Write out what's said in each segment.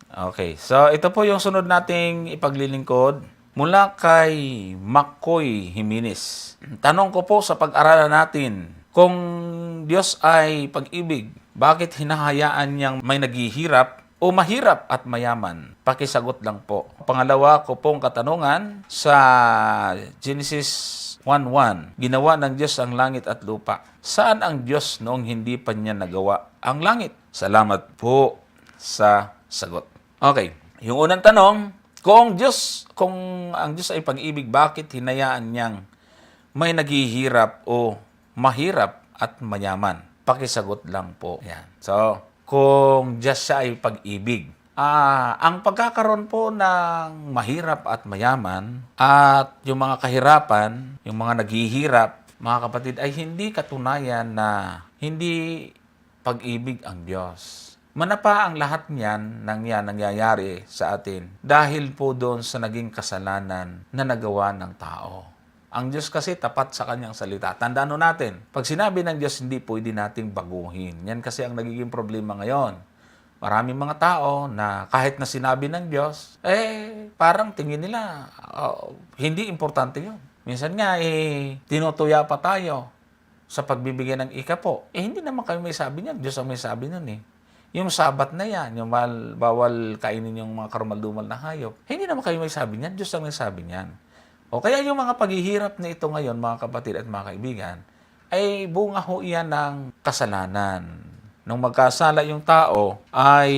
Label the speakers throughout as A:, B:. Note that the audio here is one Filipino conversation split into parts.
A: Okay, so ito po yung sunod nating ipaglilingkod mula kay Makoy Jimenez. Tanong ko po sa pag-aralan natin, kung Diyos ay pag-ibig, bakit hinahayaan niyang may naghihirap o mahirap at mayaman? Pakisagot lang po. Pangalawa ko pong katanungan sa Genesis 1:1. Ginawa ng Diyos ang langit at lupa. Saan ang Diyos noong hindi pa niya nagawa ang langit? Salamat po sa sagot. Okay, yung unang tanong, kung ang Diyos ay pag-ibig, bakit hinayaan niyang may naghihirap o mahirap at mayaman? Pakisagot lang po. Yan. So, kung Diyos siya ay pag-ibig, ang pagkakaroon po ng mahirap at mayaman at yung mga kahirapan, yung mga naghihirap, mga kapatid, ay hindi katunayan na hindi pag-ibig ang Diyos. Manapa ang lahat niyan nangyayari sa atin dahil po doon sa naging kasalanan na nagawa ng tao. Ang Diyos kasi tapat sa kanyang salita. Tandaan natin, pag sinabi ng Diyos, hindi pwede nating baguhin. Yan kasi ang nagiging problema ngayon. Maraming mga tao na kahit na sinabi ng Diyos, parang tingin nila, hindi importante yun. Minsan nga, tinutuya pa tayo sa pagbibigay ng ikapo. Hindi naman kayo may sabi niyan. Diyos ang may sabi nun eh. Yung sabat na yan, yung bawal kainin yung mga karumal-dumal na hayop, hindi naman kayo may sabi niyan. Diyos ang may sabi niyan. O kaya yung mga paghihirap na ito ngayon, mga kapatid at mga kaibigan, ay bunga ho iyan ng kasalanan. Nung magkasala yung tao, ay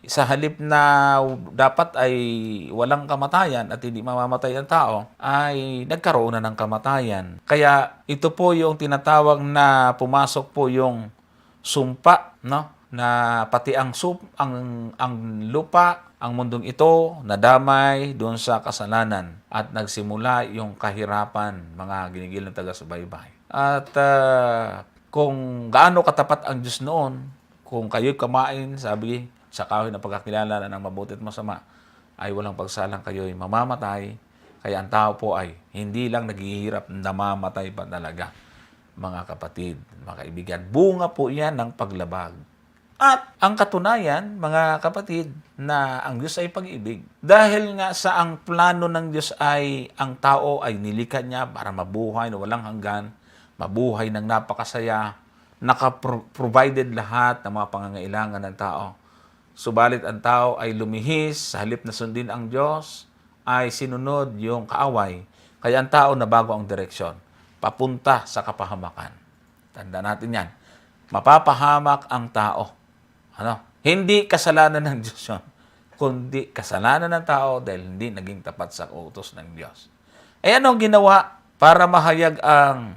A: sa halip na dapat ay walang kamatayan at hindi mamamatay ang tao, ay nagkaroon na ng kamatayan. Kaya ito po yung tinatawag na pumasok po yung sumpa, no? Na pati ang lupa, ang mundong ito nadamay doon sa kasalanan at nagsimula yung kahirapan, mga ginigil ng taga-subaybay. At kung gaano katapat ang Diyos noon, kung kayo'y kumain, sabi sa kahoy na pagkakilala na ng mabuti at masama, ay walang pagsalang kayo'y mamamatay. Kaya ang tao po ay hindi lang naghihirap, namamatay pa talaga. Mga kapatid, mga kaibigan, bunga po yan ng paglabag. At ang katunayan, mga kapatid, na ang Diyos ay pag-ibig. Dahil nga sa ang plano ng Diyos ay ang tao ay nilikha niya para mabuhay na walang hanggan, mabuhay ng napakasaya, naka-provided lahat ng mga pangangailangan ng tao. Subalit ang tao ay lumihis, sa halip na sundin ang Diyos, ay sinunod yung kaaway. Kaya ang tao nabago ang direksyon, papunta sa kapahamakan. Tanda natin yan. Mapapahamak ang tao. Hindi kasalanan ng Diyos yun, kundi kasalanan ng tao dahil hindi naging tapat sa utos ng Diyos. Anong ginawa para mahayag ang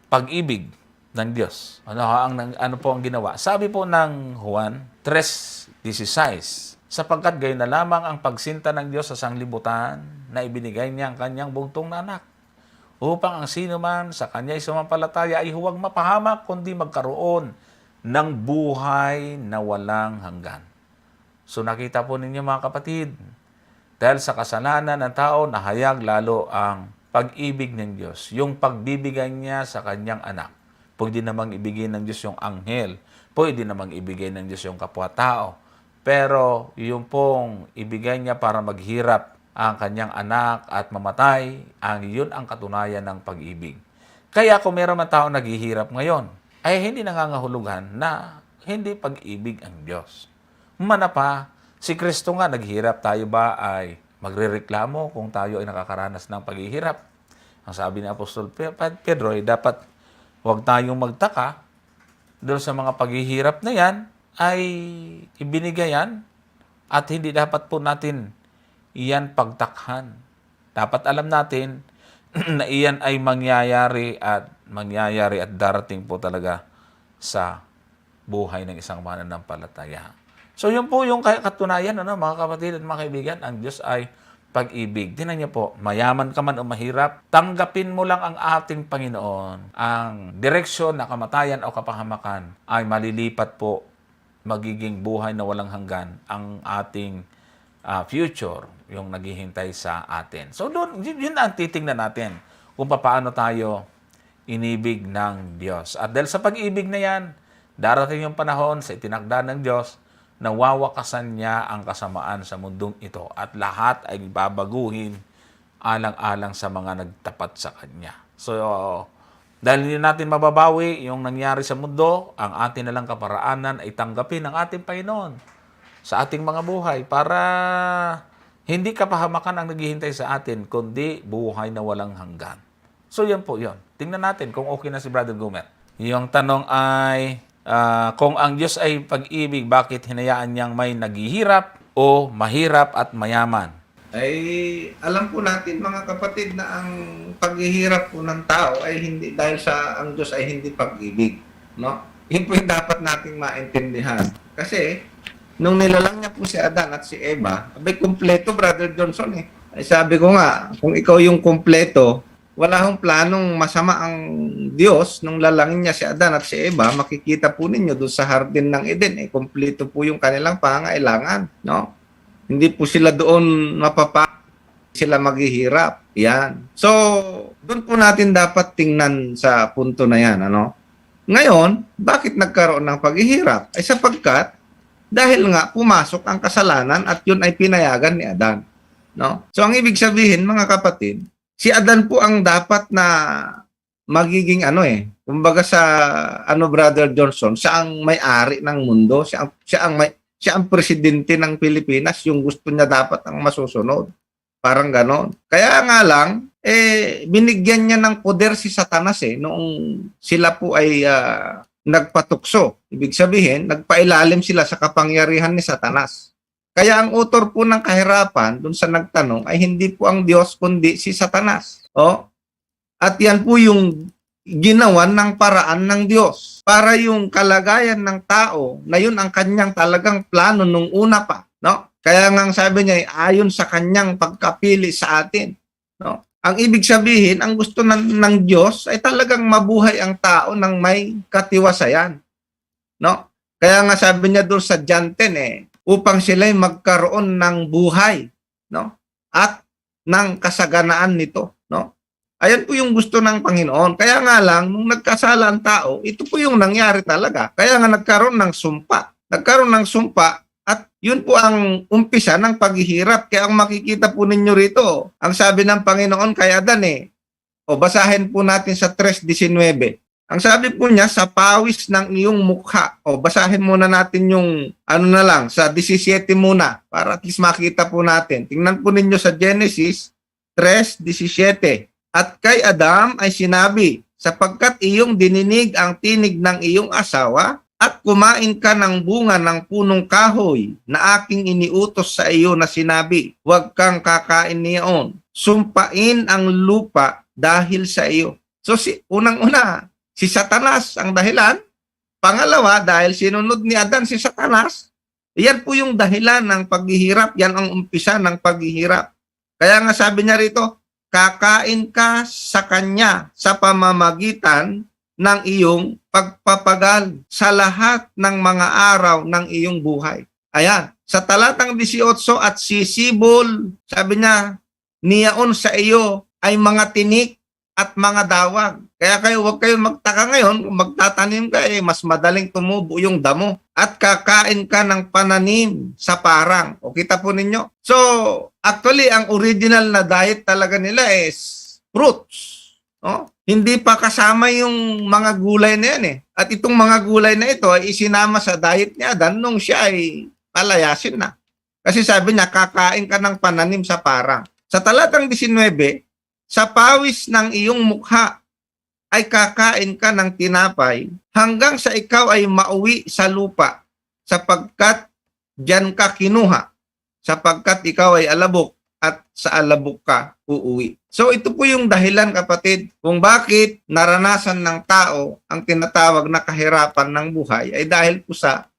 A: pag-ibig ng Diyos? Ano po ang ginawa? Sabi po ng Juan 3:16, sapagkat gayon na lamang ang pagsinta ng Diyos sa sanglibutan na ibinigay niya ang kanyang bugtong na anak, upang ang sino man sa kanya'y sumampalataya ay huwag mapahamak, kundi magkaroon ng buhay na walang hanggan. So nakita po ninyo mga kapatid, dahil sa kasalanan ng tao, nahayag lalo ang pag-ibig ng Diyos. Yung pagbibigay niya sa kanyang anak. Pwede namang ibigay ng Diyos yung anghel. Pwede namang ibigay ng Diyos yung kapwa-tao. Pero yung pong ibigay niya para maghirap ang kanyang anak at mamatay, yun ang katunayan ng pag-ibig. Kaya kung meron man tao naghihirap ngayon, ay hindi nangangahulugan na hindi pag-ibig ang Diyos. Manapa, si Kristo nga naghihirap, tayo ba ay magrereklamo kung tayo ay nakakaranas ng paghihirap? Ang sabi ni Apostol Pedro ay dapat huwag tayong magtaka doon sa mga paghihirap na yan ay ibinigay yan at hindi dapat po natin iyan pagtakhan. Dapat alam natin na iyan ay mangyayari at darating po talaga sa buhay ng isang mananampalataya. So yun po yung katunayan, mga kapatid at mga kaibigan, ang Diyos ay pag-ibig. Tingnan niyo po, mayaman ka man o mahirap, tanggapin mo lang ang ating Panginoon. Ang direksyon na kamatayan o kapahamakan ay malilipat po, magiging buhay na walang hanggan ang ating future, yung naghihintay sa atin. So doon, yun ang titingnan natin kung paano tayo inibig ng Diyos. At dahil sa pag-ibig na yan, darating yung panahon sa itinakda ng Diyos nawawakasan niya ang kasamaan sa mundong ito at lahat ay babaguhin alang-alang sa mga nagtapat sa Kanya. So, dahil hindi natin mababawi yung nangyari sa mundo, ang atin nalang kaparaanan ay tanggapin ng ating Panginoon sa ating mga buhay para hindi kapahamakan ang naghihintay sa atin, kundi buhay na walang hanggan. So, yan po yun. Tingnan natin kung okay na si Brother Gomer. Yung tanong ay, kung ang Diyos ay pag-ibig, bakit hinayaan niyang may naghihirap o mahirap at mayaman?
B: Ay alam po natin mga kapatid na ang paghihirap po ng tao ay hindi dahil sa ang Diyos ay hindi pag-ibig, no? Yun po yung dapat nating maintindihan. Kasi nung nilalang niya po si Adan at si Eva, abay kumpleto, Brother Johnson eh. Ay sabi ko nga, kung ikaw yung kumpleto, wala hong planong masama ang Diyos nung lalangin niya si Adan at si Eva, makikita po ninyo doon sa Hardin ng Eden, eh, kumpleto po yung kanilang pangailangan, no? Hindi po sila doon sila maghihirap. Yan. So, doon po natin dapat tingnan sa punto na yan, ano? Ngayon, bakit nagkaroon ng paghihirap? Ay sapagkat dahil nga pumasok ang kasalanan at yun ay pinayagan ni Adan, no? So, ang ibig sabihin, mga kapatid, si Adan po ang dapat na magiging kumbaga sa Brother Johnson, siya ang may-ari ng mundo, siya ang presidente ng Pilipinas, yung gusto niya dapat ang masusunod. Parang ganon. Kaya nga lang, binigyan niya ng poder si Satanas noong sila po ay nagpatukso. Ibig sabihin, nagpailalim sila sa kapangyarihan ni Satanas. Kaya ang author po ng kahirapan, dun sa nagtanong, ay hindi po ang Diyos, kundi si Satanas. At yan po yung ginawan ng paraan ng Diyos para yung kalagayan ng tao na yun ang kanyang talagang plano nung una pa, no? Kaya nga sabi niya ayon sa kanyang pagkapili sa atin, no? Ang ibig sabihin, ang gusto ng Diyos ay talagang mabuhay ang tao ng may katiwasayan, no? Kaya nga sabi niya doon sa John 10 upang sila'y magkaroon ng buhay, no? At ng kasaganaan nito, no? Ayan po yung gusto ng Panginoon. Kaya nga lang, nung nagkasala ang tao, ito po yung nangyari talaga. Kaya nga nagkaroon ng sumpa. Nagkaroon ng sumpa at yun po ang umpisa ng paghihirap. Kaya ang makikita po ninyo rito, ang sabi ng Panginoon kay Adan basahin po natin sa 3:19. Ang sabi po niya, sa pawis ng iyong mukha. Basahin muna natin yung sa 17 muna para at least makita po natin. Tingnan po ninyo sa Genesis 3:17. At kay Adam ay sinabi, sapagkat iyong dininig ang tinig ng iyong asawa at kumain ka ng bunga ng punong kahoy na aking iniutos sa iyo na sinabi, huwag kang kakain niyon. Sumpain ang lupa dahil sa iyo. So unang-una, si Satanas ang dahilan. Pangalawa, dahil sinunod ni Adan si Satanas, yan po yung dahilan ng paghihirap. Yan ang umpisa ng paghihirap. Kaya nga sabi niya rito, kakain ka sa kanya sa pamamagitan ng iyong pagpapagal sa lahat ng mga araw ng iyong buhay. Ayan, sa talatang 18 at sisibol, sabi niya, niyaon sa iyo ay mga tinik at mga dawag. Kaya huwag kayong magtaka ngayon, kung magtatanim ka, mas madaling tumubo yung damo. At kakain ka ng pananim sa parang. O kita po ninyo? So, actually, ang original na diet talaga nila is fruits. Hindi pa kasama yung mga gulay na yan At itong mga gulay na ito ay isinama sa diet ni Adan nung siya ay palayasin na. Kasi sabi niya, kakain ka ng pananim sa parang. Sa talatang 19, sa pawis ng iyong mukha ay kakain ka ng tinapay hanggang sa ikaw ay mauwi sa lupa sapagkat diyan ka kinuha sapagkat ikaw ay alabok at sa alabok ka uuwi. So ito po yung dahilan kapatid kung bakit naranasan ng tao ang tinatawag na kahirapan ng buhay ay dahil po sa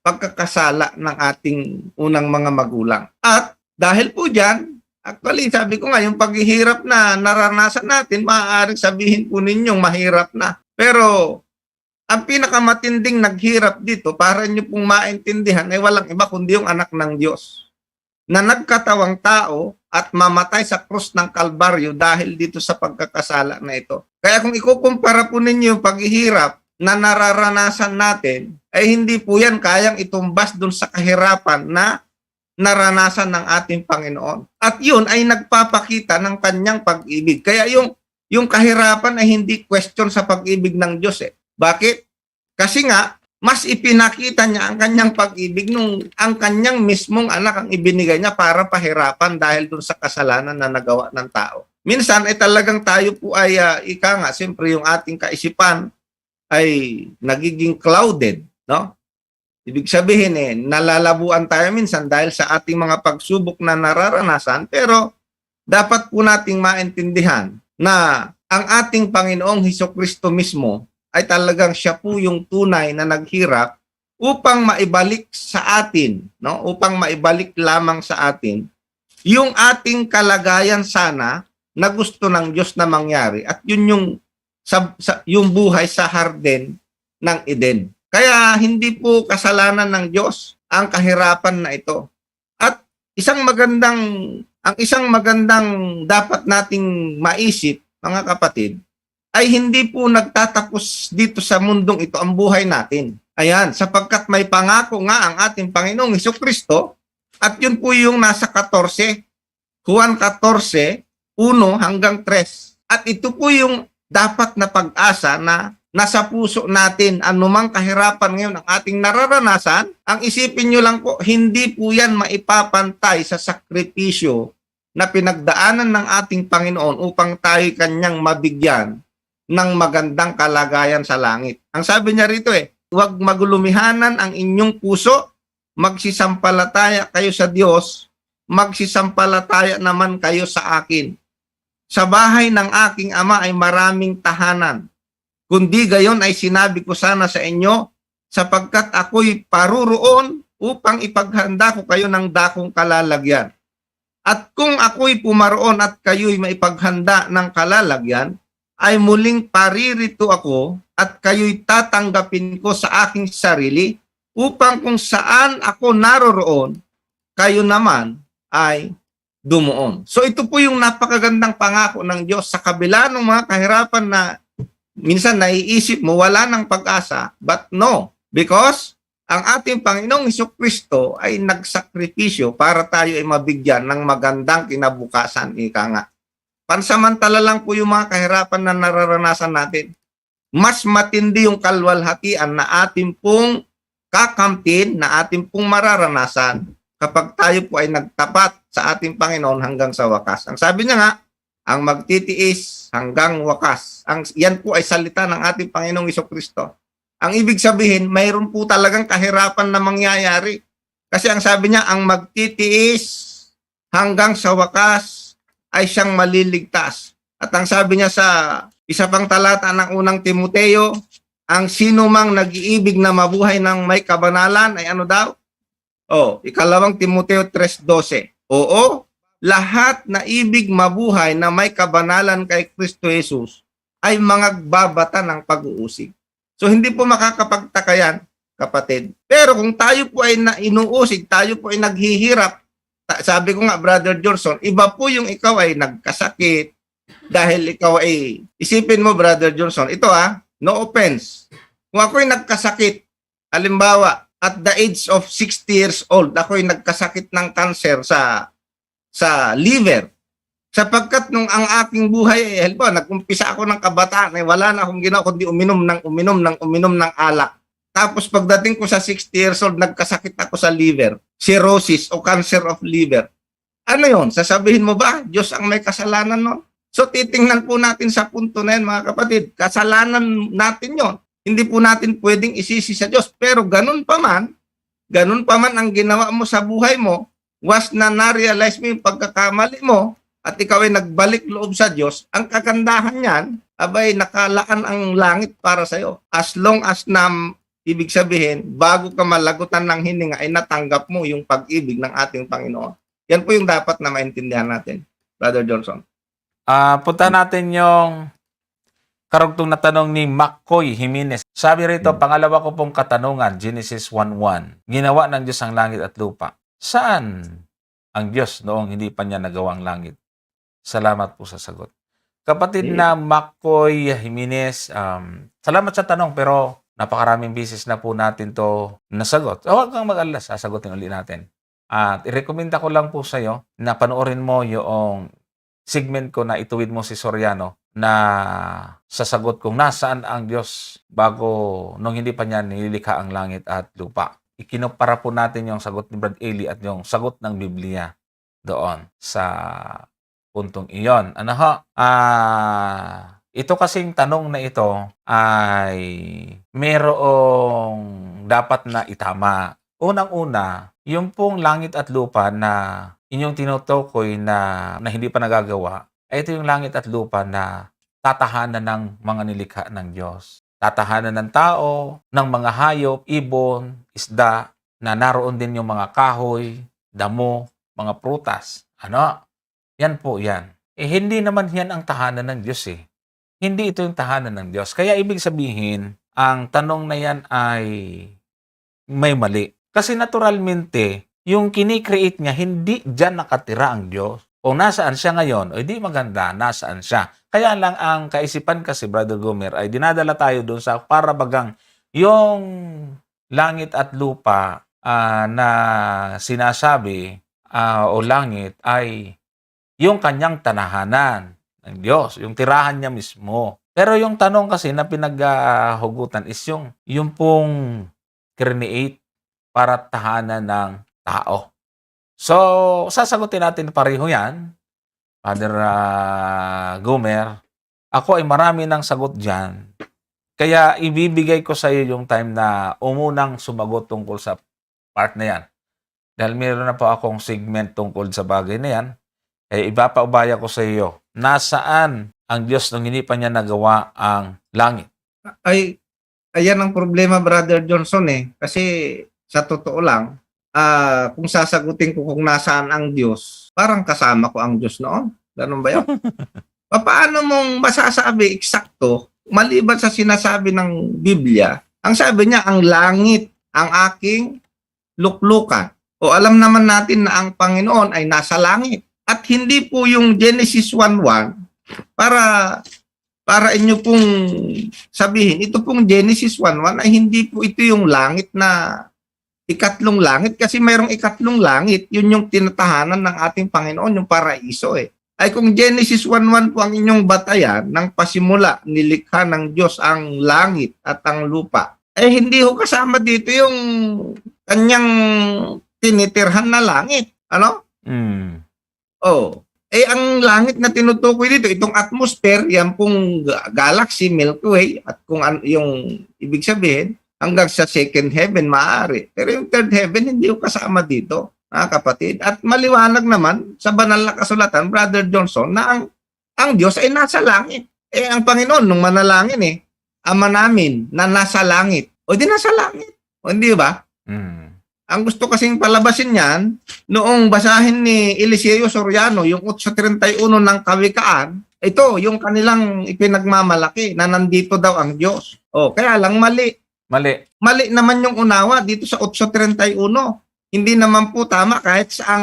B: pagkakasala ng ating unang mga magulang. At dahil po dyan, actually, sabi ko nga, yung paghihirap na naranasan natin, maaaring sabihin po ninyong mahirap na. Pero, ang pinakamatinding naghirap dito, para nyo pong maintindihan, ay walang iba kundi yung anak ng Diyos. Na nagkatawang tao at mamatay sa krus ng Kalbaryo dahil dito sa pagkakasala na ito. Kaya kung ikukumpara po ninyo yung paghihirap na nararanasan natin ay hindi po yan kayang itumbas dun sa kahirapan na naranasan ng ating Panginoon. At yun ay nagpapakita ng kanyang pag-ibig. Kaya yung kahirapan ay hindi question sa pag-ibig ng Diyos eh. Bakit? Kasi nga, mas ipinakita niya ang kanyang pag-ibig nung ang kanyang mismong anak ang ibinigay niya para pahirapan dahil dun sa kasalanan na nagawa ng tao. Minsan ay talagang tayo po ay ika nga, siyempre yung ating kaisipan ay nagiging clouded, no? Ibig sabihin nalalabuan tayo minsan dahil sa ating mga pagsubok na nararanasan, pero dapat po nating maintindihan na ang ating Panginoong Hesukristo mismo ay talagang siya po yung tunay na naghirap upang maibalik sa atin, no? Upang maibalik lamang sa atin yung ating kalagayan sana na gusto ng Diyos na mangyari, at yun yung buhay sa harden ng Eden. Kaya hindi po kasalanan ng Diyos ang kahirapan na ito. At ang isang magandang dapat nating maisip, mga kapatid, ay hindi po nagtatapos dito sa mundong ito ang buhay natin. Ayan, sapagkat may pangako nga ang ating Panginoong Hesukristo, at yun po yung nasa 14, Juan 14, 1 hanggang 3. At ito po yung dapat na pag-asa na nasa puso natin. Anumang kahirapan ngayon ang ating nararanasan, ang isipin nyo lang po, hindi po yan maipapantay sa sakripisyo na pinagdaanan ng ating Panginoon upang tayo kanyang mabigyan ng magandang kalagayan sa langit. Ang sabi niya rito huwag magulumihanan ang inyong puso, magsisampalataya kayo sa Diyos, magsisampalataya naman kayo sa akin. Sa bahay ng aking ama ay maraming tahanan. Kundi gayon ay sinabi ko sana sa inyo, sapagkat ako'y paruroon upang ipaghanda ko kayo ng dakong kalalagyan. At kung ako'y pumaroon at kayo'y maipaghanda ng kalalagyan, ay muling paririto ako at kayo'y tatanggapin ko sa aking sarili, upang kung saan ako naroroon, kayo naman ay dumuon. So ito po yung napakagandang pangako ng Diyos sa kabila ng mga kahirapan na minsan naiisip mo wala ng pag-asa, but no, because ang ating Panginoong Hesukristo ay nagsakripisyo para tayo ay mabigyan ng magandang kinabukasan, ika nga. Pansamantala lang po yung mga kahirapan na nararanasan natin. Mas matindi yung kalwalhatian na ating pong kakamtin, na ating pong mararanasan kapag tayo po ay nagtapat sa ating Panginoon hanggang sa wakas. Ang sabi niya nga, ang magtitiis hanggang wakas. Yan po ay salita ng ating Panginoong Hesukristo. Ang ibig sabihin, mayroon po talagang kahirapan na mangyayari. Kasi ang sabi niya, ang magtitiis hanggang sa wakas ay siyang maliligtas. At ang sabi niya sa isa pang talata ng unang Timoteo, ang sino mang nag-iibig na mabuhay ng may kabanalan ay ano daw? Ikalawang Timoteo 3:12. Oo, lahat na ibig mabuhay na may kabanalan kay Kristo Jesus ay mangagbabata ng pag-uusig. So hindi po makakapagtaka yan, kapatid. Pero kung tayo po ay inuusig, tayo po ay naghihirap, sabi ko nga, Brother Johnson, iba po yung ikaw ay nagkasakit dahil ikaw ay, isipin mo, Brother Johnson, ito no offense. Kung ako ay nagkasakit, halimbawa, at the age of 60 years old, ako ay nagkasakit ng cancer sa liver. Sapagkat nung ang aking buhay, halimbawa, nag-umpisa ako ng kabataan, wala na akong ginawa kundi uminom ng alak. Tapos pagdating ko sa 60 years old, nagkasakit ako sa liver, cirrhosis o cancer of liver. Ano yon? Sasabihin mo ba, Diyos ang may kasalanan nun? So titingnan po natin sa punto na yan, mga kapatid. Kasalanan natin yon. Hindi po natin pwedeng isisi sa Diyos. Pero ganun pa man ang ginawa mo sa buhay mo, was na na-realize mo yung pagkakamali mo, at ikaw ay nagbalik loob sa Diyos, ang kagandahan niyan, abay nakalaan ang langit para sa iyo. As long as ibig sabihin, bago ka malagutan ng hininga, ay natanggap mo yung pag-ibig ng ating Panginoon. Yan po yung dapat na maintindihan natin, Brother Johnson.
A: Punta natin yung karugtong na tanong ni McCoy Jimenez. Sabi rito, pangalawa ko pong katanungan, Genesis 1:1. Ginawa ng Diyos ang langit at lupa. Saan ang Diyos noong hindi pa niya nagawa ang langit? Salamat po sa sagot. Kapatid na McCoy Jimenez, salamat sa tanong, pero Napakaraming beses na po natin to nasagot. So, huwag kang mag-alala, sasagutin ulit natin. At irekomenda ko lang po sa'yo na panoorin mo yung segment ko na Ituwid Mo si Soriano na sasagot kung nasaan ang Diyos bago nung hindi pa niya nilikha ang langit at lupa. Ikinumpara po natin yung sagot ni Brad Eli at yung sagot ng Biblia doon sa puntong iyon. Ano ho? Ito kasing tanong na ito ay merong dapat na itama. Unang-una, yung pong langit at lupa na inyong tinutukoy na hindi pa nagagawa, ay ito yung langit at lupa na tatahanan ng mga nilikha ng Diyos. Tatahanan ng tao, ng mga hayop, ibon, isda, na naroon din yung mga kahoy, damo, mga prutas. Ano? Yan po yan. Hindi naman yan ang tahanan ng Diyos eh. Hindi ito yung tahanan ng Diyos. Kaya ibig sabihin, ang tanong na yan ay may mali. Kasi naturalmente, yung kinikreate niya, hindi dyan nakatira ang Diyos. Kung nasaan siya ngayon, o di maganda, nasaan siya. Kaya lang ang kaisipan kasi, Brother Gomer, ay dinadala tayo doon sa para bagang yung langit at lupa na sinasabi o langit ay yung kanyang tanahanan ng Diyos, yung tirahan niya mismo. Pero yung tanong kasi na pinaghugutan is yung pong create para tahanan ng tao. So, sasagutin natin pareho yan, Father Gomer. Ako ay marami ng sagot dyan. Kaya ibibigay ko sa iyo yung time na umunang sumagot tungkol sa part na yan. Dahil meron na po akong segment tungkol sa bagay na yan. Kaya ipapaubaya ko sa iyo, nasaan ang Diyos nung hindi pa niya nagawa ang langit?
B: Ayan ang problema, Brother Johnson eh. Kasi sa totoo lang, kung sasagutin ko kung nasaan ang Diyos, parang kasama ko ang Diyos noon. Ganun ba yun? Paano mong masasabi eksakto, maliban sa sinasabi ng Biblia, ang sabi niya, ang langit, ang aking luklukan. O alam naman natin na ang Panginoon ay nasa langit. At hindi po yung Genesis 1:1 para inyo pong sabihin, ito pong Genesis 1:1 ay hindi po ito yung langit na ikatlong langit kasi mayroong ikatlong langit, yun yung tinatahanan ng ating Panginoon, yung paraiso eh. Ay kung Genesis 1:1 po ang inyong batayan, ng pasimula nilikha ng Diyos ang langit at ang lupa, eh hindi ho kasama dito yung kanyang tinitirhan na langit. Ano? Oh, ang langit na tinutukoy dito, itong atmosphere, yan pong galaxy, Milky Way, at kung yung ibig sabihin, hanggang sa second heaven, maaari. Pero yung third heaven, hindi ko kasama dito, kapatid. At maliwanag naman sa banal na kasulatan, Brother Johnson, na ang Diyos ay nasa langit. Ang Panginoon, nung manalangin Ama namin na nasa langit. O di nasa langit. O hindi ba? Ang gusto kasing palabasin niyan, noong basahin ni Eliseo Soriano, yung 8:31 ng Kawikaan, ito, yung kanilang ipinagmamalaki na nandito daw ang Diyos. O, kaya lang mali. Mali naman yung unawa dito sa 8:31. Hindi naman po tama kahit sa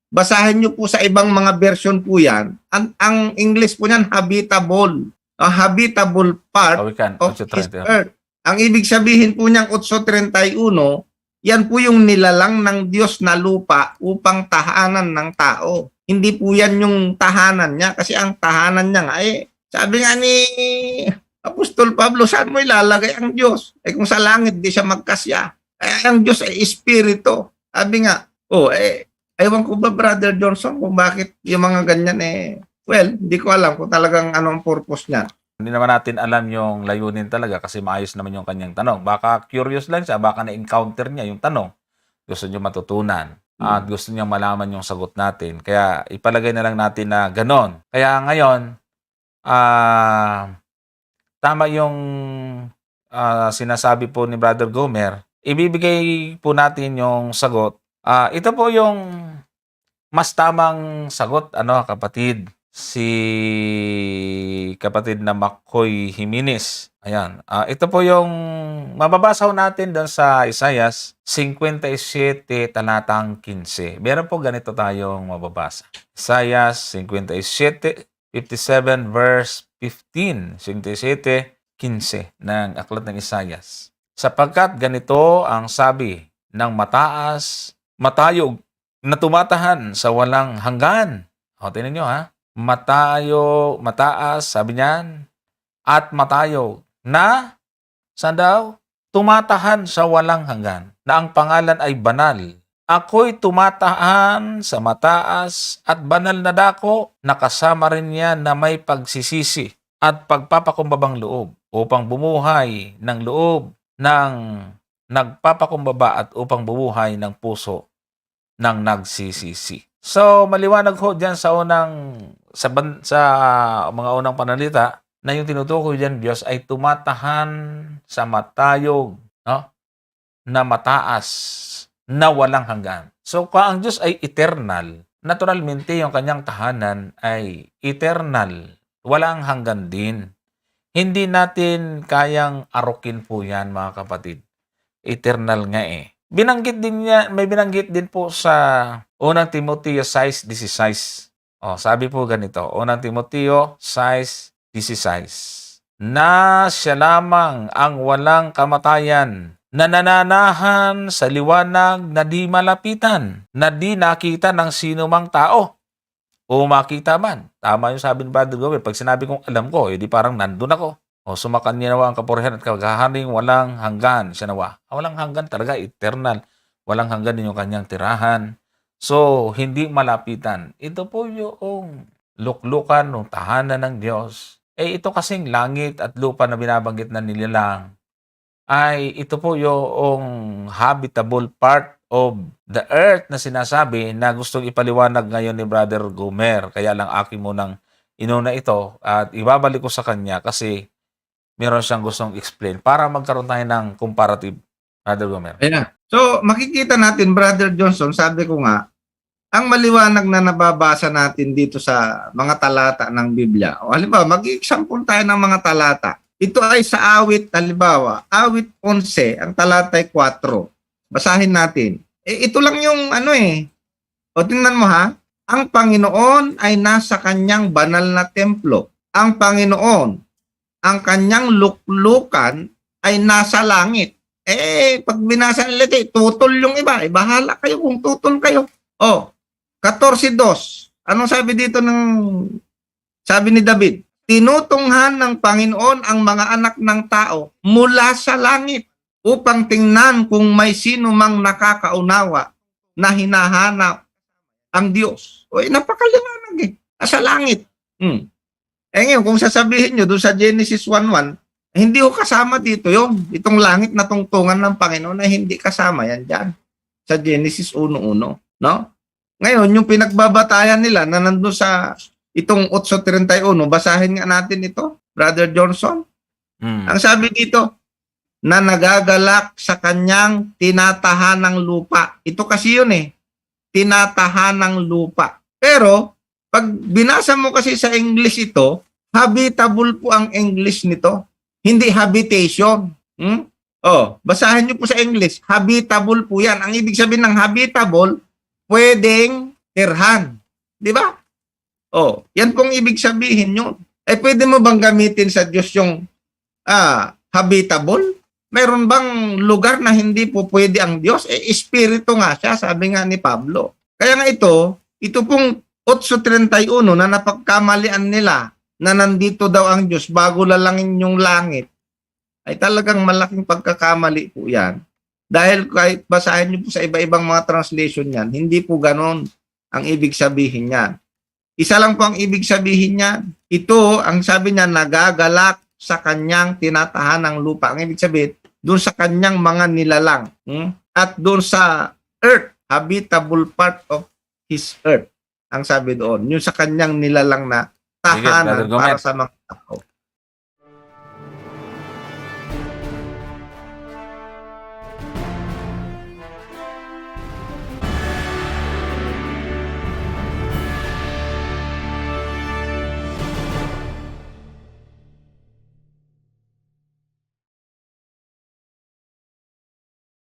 B: basahin nyo po sa ibang mga version po yan. Ang English po niyan, habitable. A habitable part of His earth. Ang ibig sabihin po niyang 8:31, yan po yung nilalang ng Diyos na lupa upang tahanan ng tao. Hindi po yan yung tahanan niya kasi ang tahanan niya nga sabi nga ni Apostol Pablo, saan mo ilalagay ang Diyos? Kung sa langit di siya magkasya. Ang Diyos ay espiritu. Sabi nga, ewan ko ba, Brother Johnson, kung bakit yung mga ganyan well, hindi ko alam kung talagang anong purpose niya.
A: Hindi naman natin alam yung layunin talaga kasi maayos naman yung kanyang tanong. Baka curious lang siya, baka na-encounter niya yung tanong. Gusto niya matutunan at gusto niya malaman yung sagot natin. Kaya ipalagay na lang natin na ganon. Kaya ngayon, tama yung sinasabi po ni Brother Gomer. Ibibigay po natin yung sagot. Ito po yung mas tamang sagot, kapatid. Si kapatid na Makoy Jimenez. Ayan. Ito po yung mababasa natin doon sa Isaias 57 talatang 15. Meron po ganito tayong mababasa. Isaias 57, 57 verse 15. 57, 15 ng Aklat ng Isayas. Sapagkat ganito ang sabi ng matayog na tumatahan sa walang hanggan. O, tingnan nyo ha. Mataas, sabi niyan, at matayog na, saan daw? Tumatahan sa walang hanggan, na ang pangalan ay banal. Ako'y tumatahan sa mataas at banal na dako, nakasama rin niya na may pagsisisi at pagpapakumbabang loob upang bumuhay ng loob ng nagpapakumbaba at upang bumuhay ng puso ng nagsisisi. So, maliwanag ho dyan sa mga unang panalita na yung tinutukoy dyan, Diyos, ay tumatahan sa matayog, no? Na mataas, na walang hanggan. So, kung ang Diyos ay eternal, naturalmente yung kanyang tahanan ay eternal, walang hanggan din. Hindi natin kayang arukin po yan, mga kapatid. Eternal nga eh. May binanggit din po sa unang Timoteo 6:16. Oh, sabi po ganito, unang Timoteo 6:16. Na siya lamang ang walang kamatayan, na nananahan sa liwanag na di malapitan, na di nakita ng sino mang tao o makita man. Tama yung sabi ni Brother Gomez. Pag sinabi kong alam ko, edi parang nandun ako. O sumakan niya nawa ang kapurihan at kagahaning walang hanggan siya nawa. Walang hanggan talaga, eternal. Walang hanggan din yung kanyang tirahan. So, hindi malapitan. Ito po yung luklukan ng tahanan ng Diyos. Ito kasing langit at lupa na binabanggit na nilalang ay ito po yung habitable part of the earth na sinasabi na gustong ipaliwanag ngayon ni Brother Gomer. Kaya lang akin munang inuna ito at ibabalik ko sa kanya kasi meron siyang gustong explain para magkaroon tayo ng comparative, Brother Gomer.
B: Ayan. So, makikita natin, Brother Johnson, sabi ko nga, ang maliwanag na nababasa natin dito sa mga talata ng Biblia. O halimbawa, mag-example tayo ng mga talata. Ito ay sa awit, halimbawa, awit 11, ang talata ay 4. Basahin natin. Ito lang yung O tingnan mo ha, ang Panginoon ay nasa kanyang banal na templo. Ang Panginoon, ang kanyang luklukan ay nasa langit. Pag binasa nila ito, tutol yung iba. Bahala kayo kung tutol kayo. 14:2. Anong sabi dito sabi ni David? Tinutunghan ng Panginoon ang mga anak ng tao mula sa langit upang tingnan kung may sino mang nakakaunawa na hinahanap ang Diyos. Napakaliwanag eh. Sa langit. Ngayon, kung sasabihin nyo doon sa Genesis 1:1, hindi ko kasama dito itong langit na tungtungan ng Panginoon na hindi kasama yan dyan. Sa Genesis 1:1. No? Ngayon, yung pinagbabatayan nila na nandun sa itong 8:31, basahin nga natin ito, Brother Johnson. Ang sabi dito, na nagagalak sa kanyang tinatahanang lupa. Ito kasi yun tinatahanang lupa. Pero, pag binasa mo kasi sa English ito, habitable po ang English nito. Hindi habitation. Basahin nyo po sa English. Habitable po yan. Ang ibig sabihin ng habitable, pwedeng tirhan. Di ba? Yan pong ibig sabihin nyo. Pwede mo bang gamitin sa Diyos yung habitable? Meron bang lugar na hindi po pwede ang Diyos? Espiritu nga siya, sabi nga ni Pablo. Kaya nga ito pong 8:31 na napagkamalian nila na nandito daw ang Diyos bago lalangin yung langit, ay talagang malaking pagkakamali po yan. Dahil kahit basahin niyo po sa iba-ibang mga translation yan, hindi po ganon ang ibig sabihin niyan. Isa lang po ang ibig sabihin niyan. Ito, ang sabi niya, nagagalak sa kanyang tinatahanang lupa. Ang ibig sabihin, doon sa kanyang mga nilalang. At doon sa earth, habitable part of His earth. Ang sabi doon, yung sa kanyang nilalang na tahanan para sa mga tao.